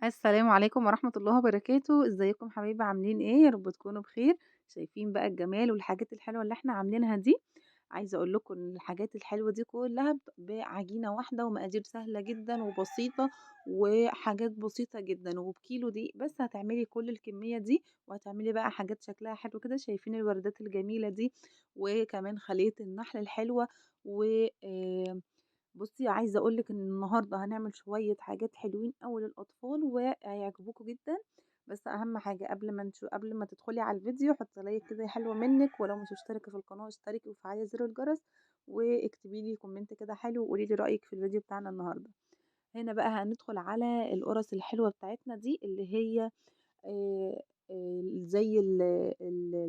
السلام عليكم ورحمة الله وبركاته، إزيكم حبايبي عاملين إيه؟ يا رب تكونوا بخير، شايفين بقى الجمال والحاجات الحلوة اللي إحنا عاملينها دي، عايزة أقول لكم إن الحاجات الحلوة دي كلها بعجينة واحدة ومقادير سهلة جدًا وبسيطة، وحاجات بسيطة جدًا، وبكيلو دقيق بس هتعملي كل الكمية دي، وهتعملي بقى حاجات شكلها حلو كده، شايفين الوردات الجميلة دي، وكمان خلية النحل الحلوة، و بُصّي، عايزة أقول لِك إن النهارده هنعمل شوية حاجات حلوين أوي للأطفال وهيعجبوكم جدًا، بس أهم حاجة قبل ما تدخلي على الفيديو حُطّي لايك كده حلو منِّك، ولو مش مشتركة في القناة اشتركي وفعّلي زر الجرس، واكتبي لي كومنت كده حلو وقولي لي رأيِك في الفيديو بتاعنا النهارده. هنا بقى هندخل على القرص الحلوة بتاعتنا دي اللي هي زي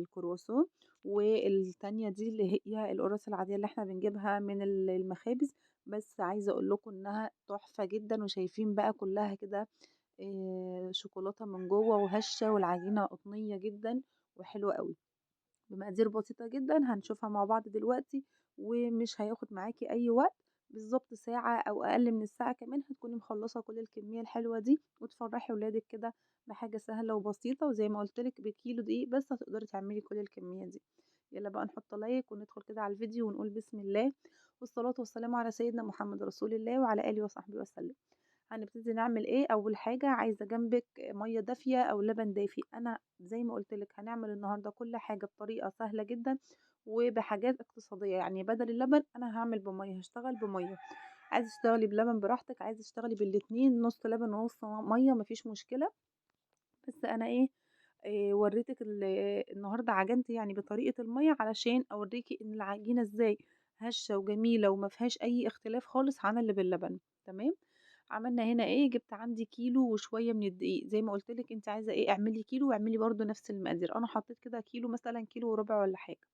الكرواسون، والتانية دي اللي هي القراص العادية اللي إحنا بنجيبها من المخابز، بس عايزة أقول لكم إنها تحفة جدًا، وشايفين بقى كلّها كده شوكولاتة من جوّه وهشة والعجينة قطنية جدًا وحلوة أوي. بمقادير بسيطة جدًا هنشوفها مع بعض دلوقتي، ومش هياخد معاكِ أي وقت، بالضبط ساعة أو أقل من الساعة كمان هتكوني مخلّصة كل الكمية الحلوة دي، وتفرّحي ولادِك كده بحاجة سهلة وبسيطة، وزي ما قُلت لِك بكيلو دقيق بس هتقدري تعملي كل الكمية دي. يالّا بقى نحط لايك وندخل كده على الفيديو ونقول بسم الله، والصلاة والسلام على سيدنا محمد رسول الله وعلى آله وصحبه وسلم. هنبتدي نعمل إيه، أول حاجة عايزة جنبِك مَيّة دافية أو لبن دافي، أنا زي ما قُلت لِك هنعمل النهارده كل حاجة بطريقة سهلة جدًا وبحاجات اقتصادية، يعني بدل اللبن أنا هاعمل بمَيّة، هاشتغل بمَيّة، عايزة تشتغلي بلبن براحتك، عايزة تشتغلي بالاتنين نُص لبن ونُص مَيّة ما فيش مشكلة، بس أنا إيه، وريتِك النهارده عجنت يعني بطريقة المَيّة علشان أوريكِ إن العجينة إزاي هشة وجميلة وما فيهاش أي اختلاف خالص عن اللي باللبن، تمام؟ عملنا هنا إيه، جِبت عندي كيلو وشوية من الدقيق، زي ما قُلت لِك أنتِ عايزة إيه اعملي كيلو واعملي برضه نفس المقادير، أنا حطيت كده كيلو مثلًا كيلو وربع والّا حاجة،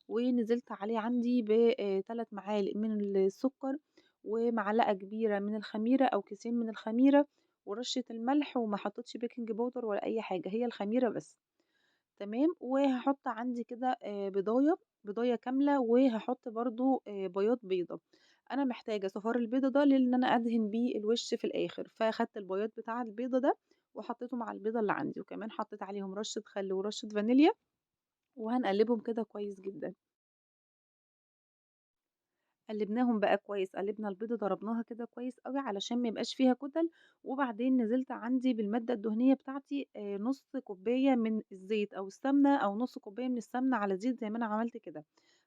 ونزلت عليه عندي ب 3 معالق من السكر، ومعلقة كبيرة من الخميرة أو كيسين من الخميرة، ورشة الملح، وما حطيتش baking powder ولا أي حاجة، هي الخميرة بس. تمام، وهاحط عندي كده بيضاية كاملة، وهاحط برضه بياض بيضة، أنا محتاجة صفار البيضة ده لإن أنا أدهن بيه الوش في الآخر، فأخدت البياض بتاع البيضة ده وحطيته مع البيضة اللي عندي، وكمان حطيت عليهم رشة خل ورشة فانيليا، وهنقلبهم كده كويس جدًا. قلّبناهم بقى كويس، قلّبنا البيضة ضربناها كده كويس أوي علشان ما يبقاش فيها كُتل، وبعدين نزلت عندي بالمادة الدهنية بتاعتي نُص كوباية من الزيت أو السمنة أو نُص كوباية من السمنة على زيت زي ما أنا عملت كده،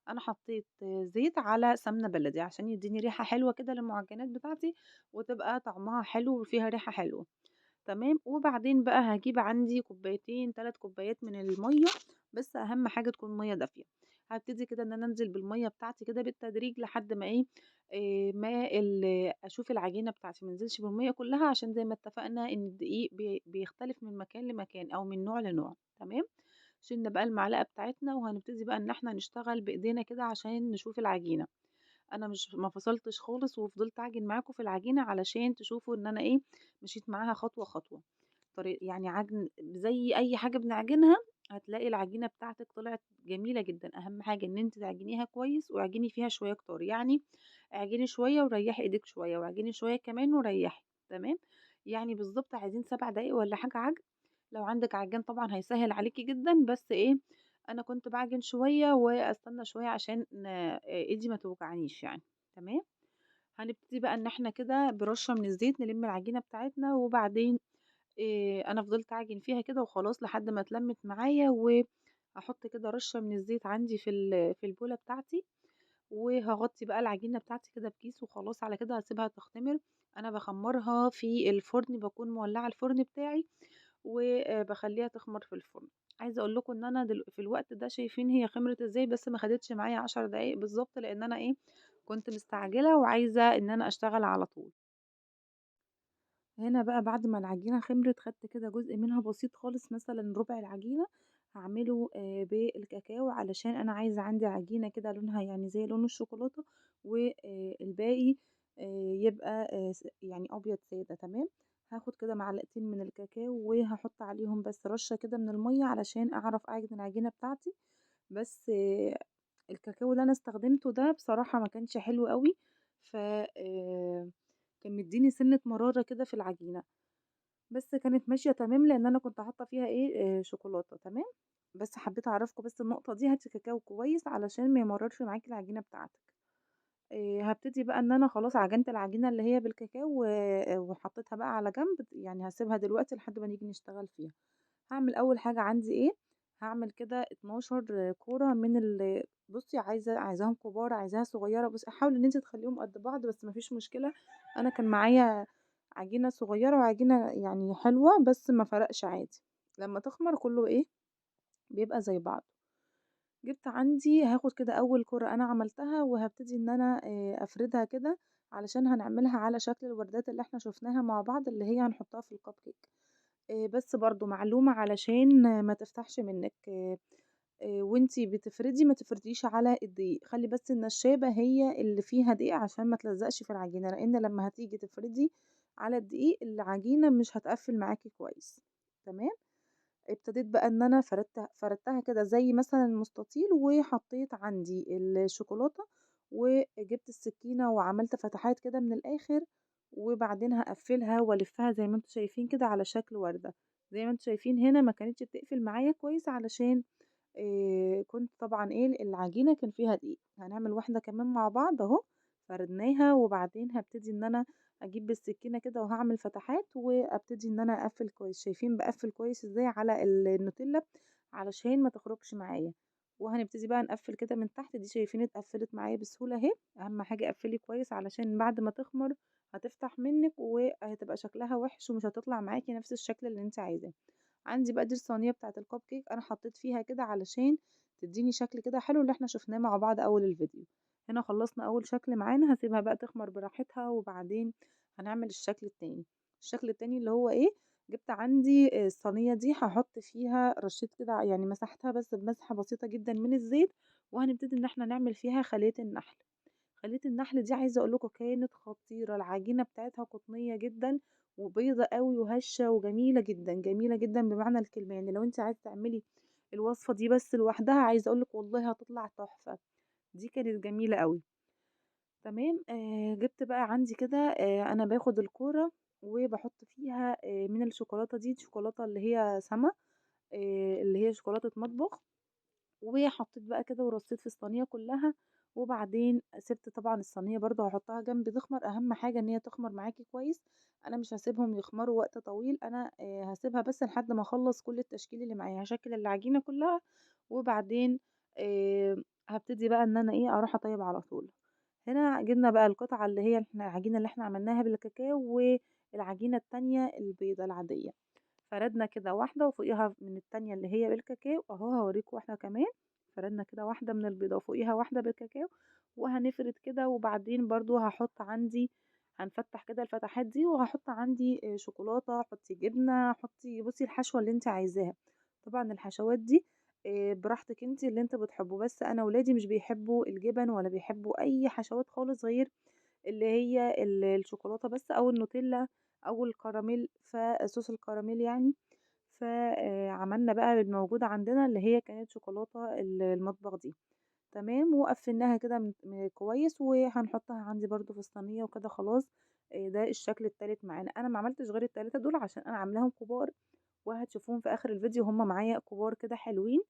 أنا حطيت زيت على سمنة بلدي عشان يدّيني ريحة حلوة كده للمعجنات بتاعتي، وتبقى طعمها حلو وفيها ريحة حلوة. تمام، وبعدين بقى هاجيب عندي كوبايتين 3 كوبايات من المَيّة، بس أهم حاجة تكون مَيّة دافية، هابتدي كده إن أنا أنزل بالمَيّة بتاعتي كده بالتدريج لحد ما إيه، ما أشوف العجينة بتاعتي ما انزلش بالمَيّة كلّها عشان زي ما اتفقنا إن الدقيق بيختلف من مكان لمكان أو من نوع لنوع، تمام، شِلنا بقى المعلقة بتاعتنا وهنبتدي بقى إن إحنا نشتغل بإيدينا كده عشان نشوف العجينة. أنا مش ما فصلتش خالص وفضلت أعجن معاكم في العجينة علشان تشوفوا إن أنا إيه، مشيت معاها خطوة، خطوة. يعني عجن زي أي حاجة بنعجنها هتلاقي العجينة بتاعتِك طلعت جميلة جدًا، أهم حاجة إن أنتِ تعجنيها كويس واعجني فيها شوية كتار، يعني اعجني شوية وريّحي إيدِك شوية، واعجني شوية كمان وريّحي، تمام؟ يعني بالضبط عايزين 7 دقايق والّا حاجة عجن، لو عندِك عجّان طبعًا هيسهّل عليكِ جدًا، بس إيه، أنا كنت باعجن شوية وأستنى شوية عشان إيدي ما توجعنيش يعني، تمام؟ هنبتدي بقى إن إحنا كده برشة من الزيت نلِم العجينة بتاعتنا، وبعدين أنا فضلت أعجن فيها كده وخلاص لحد ما اتلمِّت معايا، وهاحط كده رشة من الزيت عندي في البولة بتاعتي، وهاغطّي بقى العجينة بتاعتي كده بكيس وخلاص على كده هاسيبها تختمر، أنا باخمّرها في الفرن، باكون مولّعة الفرن بتاعي باخلّيها تخمر في الفرن. عايزة أقول لكم إن أنا في الوقت ده شايفين هي خمرت إزاي، بس ما خدتش معايا 10 دقايق بالضبط، لإن أنا إيه، كنت مستعجلة وعايزة إن أنا أشتغل على طول. هنا بقى بعد ما العجينة خمرت خدت كده جزء منها بسيط خالص مثلًا ربع العجينة، هاعمله بالكاكاو علشان أنا عايزة عندي عجينة كده لونها يعني زي لون الشوكولاتة، الباقي يبقى يعني أبيض سادة، تمام، هاخد كده معلقتين من الكاكاو وهاحط عليهم بس رشة كده من المَيّة علشان أعرف أعجن العجينة بتاعتي، بس الكاكاو اللي أنا استخدمته ده بصراحة ما كانش حلو أوي، ف كان مدّيني سِنّة مرارة كده في العجينة. بس كانت ماشية تمام لإن أنا كنت حاطة فيها إيه، شوكولاتة تمام، بس حبيت أعرّفكم بس النقطة دي، هاتي كاكاو كويس علشان ما يمرّرش معاكِ العجينة بتاعتِك. هابتدي بقى إن أنا خلاص عجنت العجينة اللي هي بالكاكاو وحطيتها بقى على جنب، يعني هاسيبها دلوقتي لحد ما نيجي نشتغل فيها. هاعمل أول حاجة عندي إيه، هاعمل كده 12 كورة من بُصّي عايزاهم كبار، عايزاها صغيّرة، بُصّي حاولي إن أنتِ تخلّيهم قد بعض بس ما فيش مشكلة، أنا كان معايا عجينة صغيّرة وعجينة يعني حلوة بس ما فرقش عادي، لمّا تخمر كلّه إيه، بيبقى زي بعضه. جِبت عندي هاخد كده أول كورة أنا عملتها وهابتدي إن أنا أفردها كده علشان هنعملها على شكل الوردات اللي إحنا شُفناها مع بعض اللي هي هنحطها في الcupcake. بس برضه معلومة علشان ما تفتحش منِّك، وأنتِ بتفردي ما تفرديش على الدقيق، خلّي بس النشابة هي اللي فيها دقيق عشان ما تلزقش في العجينة، لإن لمّا هتيجي تفردي على الدقيق العجينة مش هتقفّل معاكِ كويس، تمام؟ ابتديت بقى إن أنا فردتها كده زي مثلًا مستطيل وحطيت عندي الشوكولاتة، وجبت السكينة وعملت فتحات كده من الآخر، وبعدين هاقفّلها وألفّها زي ما أنتم شايفين كده على شكل وردة، زي ما أنتم شايفين هنا ما كانتش بتقفل معايا كويس علشان كنت طبعًا إيه، العجينة كان فيها دقيق، هنعمل واحدة كمان مع بعض أهو، فردناها وبعدين هابتدي إن أنا أجيب بالسكينة كده وهاعمل فتحات وأبتدي إن أنا أقفّل كويس، شايفين باقفّل كويس إزاي على النوتيلا علشان ما تخرجش معايا، وهنبتدي بقى نقفّل كده من تحت، دي شايفين اتقفّلت معايا بسهولة أهي، أهم حاجة قفّلي كويس علشان بعد ما تخمر هتفتح منِّك وهتبقى شكلها وِحِش ومش هتطلع معاكِ نفس الشكل اللي أنتِ عايزاه. عندي بقى دي الصينية بتاعة الcupcake أنا حطيت فيها كده علشان تدّيني شكل كده حلو اللي إحنا شُفناه مع بعض أول الفيديو. هنا خلّصنا أول شكل معانا، هاسيبها بقى تخمر براحتها وبعدين هنعمل الشكل التاني. الشكل التاني اللي هو إيه، جِبت عندي الصينية دي هاحط فيها رشّيت كده يعني مسحتها بس بمسحة بسيطة جدًا من الزيت، وهنبتدي إن إحنا نعمل فيها خلية النحل. خلية النحل دي عايزة أقول لكم كانت خطيرة، العجينة بتاعتها قطنية جدًا وبيضة أوي وهشة وجميلة جدًا، جميلة جدًا بمعنى الكلمة، يعني لو أنتِ عايزة تعملي الوصفة دي بس لوحدها عايزة أقول لِك والله هتطلع تحفة، دي كانت جميلة أوي، تمام، جِبت بقى عندي كده أنا باخد الكورة وباحط فيها من الشوكولاتة دي، شوكولاتة اللي هي سما، اللي هي شوكولاتة مطبخ. وحطيت بقى كده ورصيت في الصينية كلّها، وبعدين سِبت طبعًا الصينية برضه هاحطها جنب تخمر، أهم حاجة إن هي تخمر معاكِ كويس، أنا مش هاسيبهم يخمروا وقت طويل، أنا هاسيبها بس لحد ما أخلّص كل التشكيل اللي معايا، هاشكِّل العجينة كلّها، وبعدين هابتدي بقى إن أنا إيه، أروح أطيّب على طول. هنا جِبنا بقى القطعة اللي هي العجينة اللي إحنا عملناها بالكاكاو، والعجينة التانية البيضا العادية. فردنا كده واحدة وفوقيها من التانية اللي هي بالكاكاو أهو هاوريكم واحدة كمان، فردنا كده واحدة من البيضة وفوقيها واحدة بالكاكاو، وهنفرد كده وبعدين برضه هاحط عندي هنفتح كده الفتحات دي وهاحط عندي شوكولاتة، حطي جبنة، حطي بُصي الحشوة اللي أنتِ عايزاها، طبعًا الحشوات دي براحتك أنتِ اللي أنتم بتحبوه، بس أنا ولادي مش بيحبوا الجبن ولا بيحبوا أي حشوات خالص غير اللي هي الشوكولاتة بس أو النوتيلا أو الكراميل صوص الكراميل يعني. عملنا بقى الموجودة عندنا اللي هي كانت شوكولاتة المطبخ دي، تمام، وقفّلناها كده كويس وهنحطها عندي برضه في الصينية وكده خلاص، ده الشكل التالت معانا، أنا ما عملتش غير ال3 دول عشان أنا عاملاهم كبار، وهتشوفوهم في آخر الفيديو هُم معايا كبار كده حلوين،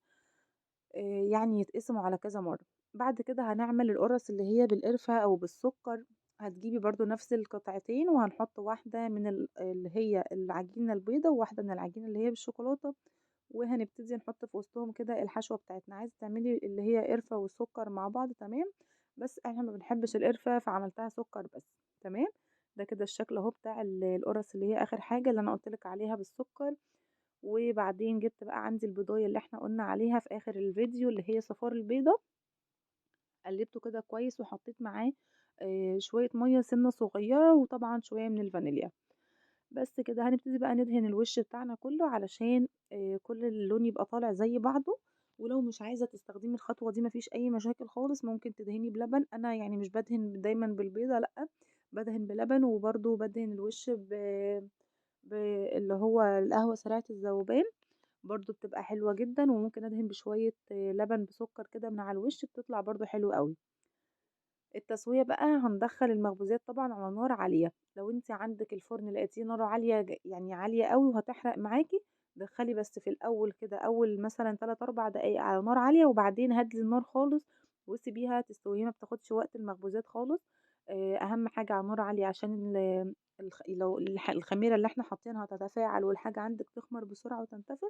يعني يتقسموا على كذا مرّة. بعد كده هنعمل القرص اللي هي بالقرفة أو بالسكر، هتجيبي برضه نفس القطعتين وهنحط واحدة من اللي هي العجينة البيضا وواحدة من العجينة اللي هي بالشوكولاتة، وهنبتدي نحط في وسطهم كده الحشوة بتاعتنا، عايزة تعملي اللي هي قرفة وسكر مع بعض تمام، بس إحنا ما بنحبش القرفة فعملتها سكر بس، تمام، ده كده الشكل أهو بتاع القرص اللي هي آخر حاجة اللي أنا قُلت لِك عليها بالسكر. وبعدين جِبت بقى عندي البيضاية اللي إحنا قُلنا عليها في آخر الفيديو اللي هي صفار البيضة، قلّبته كده كويس وحطيت معاه شوية مَيّة سِنّة صغيّرة وطبعًا شوية من الفانيليا، بس كده هنبتدي بقى ندهن الوش بتاعنا كُلّه علشان كل اللون يبقى طالع زي بعضه، ولو مش عايزة تستخدمي الخطوة دي ما فيش أي مشاكل خالص، ممكن تدهني بلبن، أنا يعني مش بادهن دايمًا بالبيضة لأ، بادهن بلبن وبرضه بادهن الوش اللي هو القهوة سريعة الذوبان. برضه بتبقى حلوة جدًا، وممكن أدهن بشوية لبن بسكر كده من على الوش بتطلع برضه حلوة أوي. التسوية بقى هندخّل المخبوزات طبعًا على نار عالية، لو أنتِ عندِك الفرن لقيتيه ناره عالية يعني عالية أوي وهتحرق معاكِ، دخّلي بس في الأول كده أول مثلًا 3، 4 دقايق على نار عالية، وبعدين هدّي النار خالص وسيبيها تستوي، هي ما بتاخدش وقت المخبوزات خالص، أهم حاجة على نار عالية عشان لو الخميرة اللي إحنا حاطينها تتفاعل والحاجة عندِك تخمر بسرعة وتنتفخ،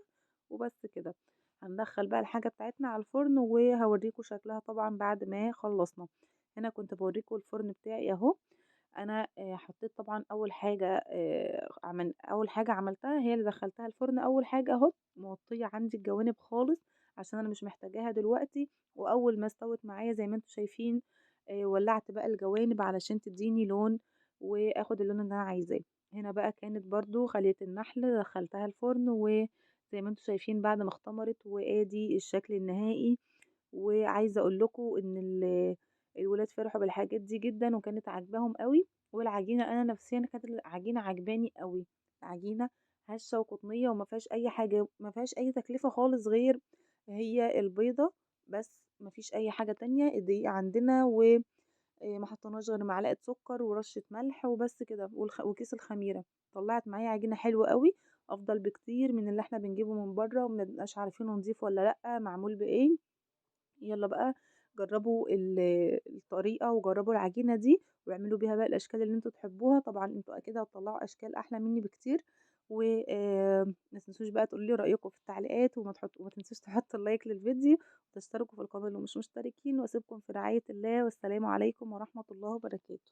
وبس كده. هندخّل بقى الحاجة بتاعتنا على الفرن وهاورّيكم شكلها طبعًا بعد ما خلّصنا. هنا كنت باورّيكم الفرن بتاعي أهو، أنا حطيت طبعًا أول حاجة عملتها هي اللي دخّلتها الفرن أول حاجة أهو، موطية عندي الجوانب خالص عشان أنا مش محتاجاها دلوقتي، وأول ما استوت معايا زي ما أنتم شايفين ولّعت بقى الجوانب علشان تدّيني لون وآخد اللون اللي أنا عايزاه. هنا بقى كانت برضه خلية النحل دخّلتها الفرن وزي ما أنتم شايفين بعد ما اختمرت وآدي الشكل النهائي. وعايزة أقول لكم إن الولاد فرحوا بالحاجات دي جدًا وكانت عاجباهم أوي، والعجينة أنا نفسيًا كانت العجينة عاجباني أوي، عجينة هشة وقطنية وما فيهاش أي حاجة، ما فيهاش أي تكلفة خالص غير هي البيضة بس، ما فيش أي حاجة تانية، الدقيق عندنا ما حطيناش غير معلقة سكر ورشة ملح وبس كده وكيس الخميرة، طلعت معايا عجينة حلوة أوي، أفضل بكتير من اللي إحنا بنجيبه من برّه وما بنبقاش عارفينه نضيف والّا لأ، معمول بإيه. يالّا بقى جرّبوا الطريقة وجرّبوا العجينة دي، واعملوا بيها بقى الأشكال اللي أنتم تحبوها، طبعًا أنتم أكيد هتطلّعوا أشكال أحلى منّي بكتير، ما تنسوش بقى تقولوا لي رأيكم في التعليقات، وما تنسوش تحطّوا اللايك للفيديو، وتشتركوا في القناة لو مش مشتركين، واسيبكم في رعاية الله، والسلام عليكم ورحمة الله وبركاته.